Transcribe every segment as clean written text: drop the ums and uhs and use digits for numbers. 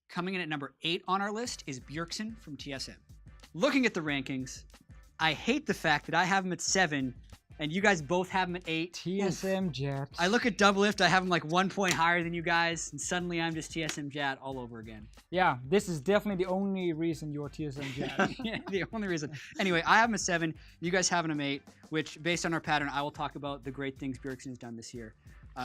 Coming in at number 8 on our list is Bjergsen from TSM. Looking at the rankings, I hate the fact that I have him at 7 and you guys both have him at 8. TSM Jet. I look at Doublelift, I have him like 1 point higher than you guys, and suddenly I'm just TSM Jet all over again. Yeah, this is definitely the only reason you're TSM Jet. Yeah, the only reason. Anyway, I have him at 7, you guys have him at 8, which based on our pattern, I will talk about the great things Bjergsen has done this year.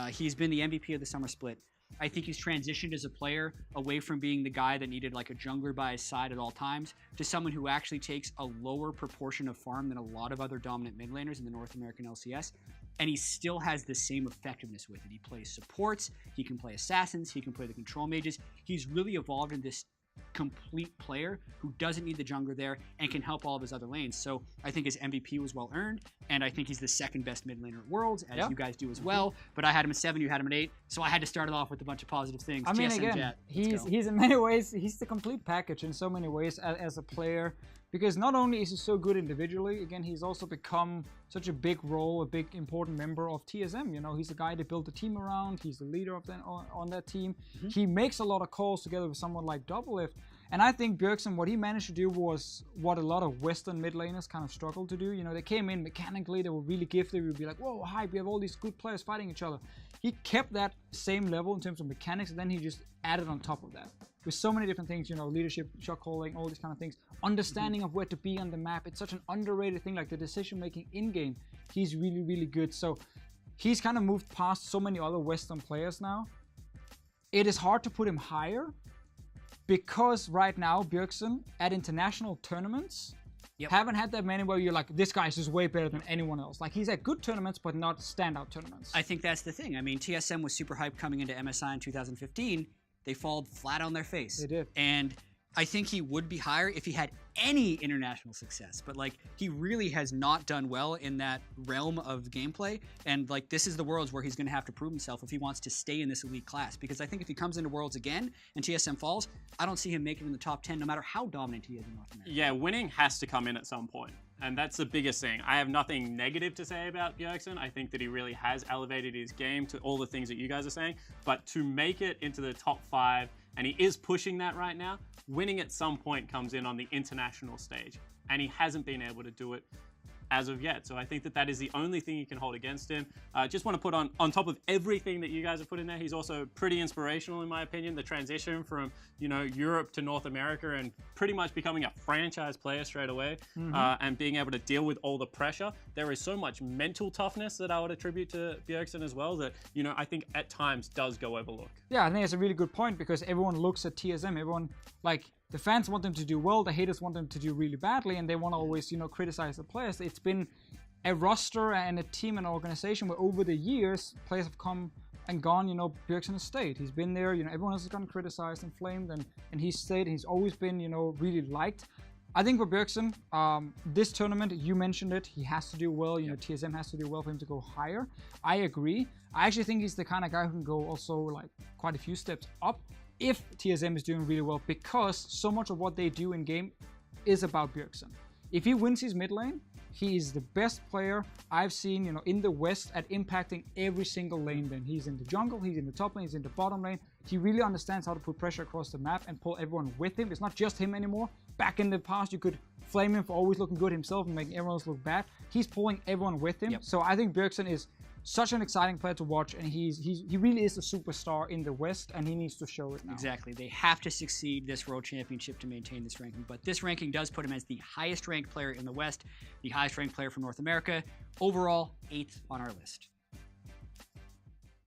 He's been the MVP of the summer split. I think he's transitioned as a player away from being the guy that needed like a jungler by his side at all times to someone who actually takes a lower proportion of farm than a lot of other dominant mid laners in the North American LCS. And he still has the same effectiveness with it. He plays supports, he can play assassins, he can play the control mages. He's really evolved in this complete player who doesn't need the jungler there and can help all of his other lanes. So I think his MVP was well earned, and I think he's the second best mid laner at Worlds, as you guys do as well. But I had him at 7, you had him at 8, so I had to start it off with a bunch of positive things. I mean, TSM again, Jet, he's in many ways, he's the complete package in so many ways as a player, because not only is he so good individually, again, he's also become such a big role, a big important member of TSM. You know, he's the guy they built the team around, he's the leader of on that team. He makes a lot of calls together with someone like Doublelift. And I think Bjergsen, what he managed to do was what a lot of Western mid laners kind of struggled to do. You know, they came in mechanically, they were really gifted. We would be like, whoa, hype, we have all these good players fighting each other. He kept that same level in terms of mechanics, and then he just added on top of that. With so many different things, you know, leadership, shot calling, all these kind of things. Understanding of where to be on the map. It's such an underrated thing, like the decision making in-game. He's really, really good. So he's kind of moved past so many other Western players now. It is hard to put him higher, because right now, Bjergsen, at international tournaments, haven't had that many where you're like, this guy's just way better than anyone else. Like, he's at good tournaments, but not standout tournaments. I think that's the thing. I mean, TSM was super hyped coming into MSI in 2015. They falled flat on their face. They did. And I think he would be higher if he had any international success, but like he really has not done well in that realm of gameplay, and like this is the Worlds where he's going to have to prove himself if he wants to stay in this elite class, because I think if he comes into Worlds again and TSM falls, I don't see him making it in the top 10 no matter how dominant he is in North America. Yeah, winning has to come in at some point, and that's the biggest thing. I have nothing negative to say about Bjergsen. I think that he really has elevated his game to all the things that you guys are saying, but to make it into the top 5, and he is pushing that right now, winning at some point comes in on the international stage, and he hasn't been able to do it as of yet. So I think that that is the only thing you can hold against him. Just want to put on top of everything that you guys have put in there, he's also pretty inspirational in my opinion. The transition from, you know, Europe to North America and pretty much becoming a franchise player straight away, and being able to deal with all the pressure. There is so much mental toughness that I would attribute to Bjergsen as well that, you know, I think at times does go overlooked. Yeah, I think it's a really good point, because everyone looks at TSM, everyone, like, the fans want them to do well, the haters want them to do really badly, and they want to always, you know, criticize the players. It's been a roster and a team and an organization where over the years, players have come and gone, you know. Bjergsen has stayed. He's been there, you know, everyone else has gotten criticized and flamed, and he's stayed. He's always been, you know, really liked. I think for Bjergsen, this tournament, you mentioned it, he has to do well, you know, TSM has to do well for him to go higher. I agree. I actually think he's the kind of guy who can go also like quite a few steps up if TSM is doing really well, because so much of what they do in game is about Bjergsen. If he wins his mid lane, he is the best player I've seen, you know, in the West at impacting every single lane. Then he's in the jungle, he's in the top lane, he's in the bottom lane. He really understands how to put pressure across the map and pull everyone with him. It's not just him anymore. Back in the past, you could flame him for always looking good himself and making everyone else look bad. He's pulling everyone with him. So I think Bjergsen is such an exciting player to watch, and he really is a superstar in the West, and he needs to show it now. Exactly. They have to succeed this World Championship to maintain this ranking, but this ranking does put him as the highest ranked player in the West, the highest ranked player from North America. Overall, 8th on our list.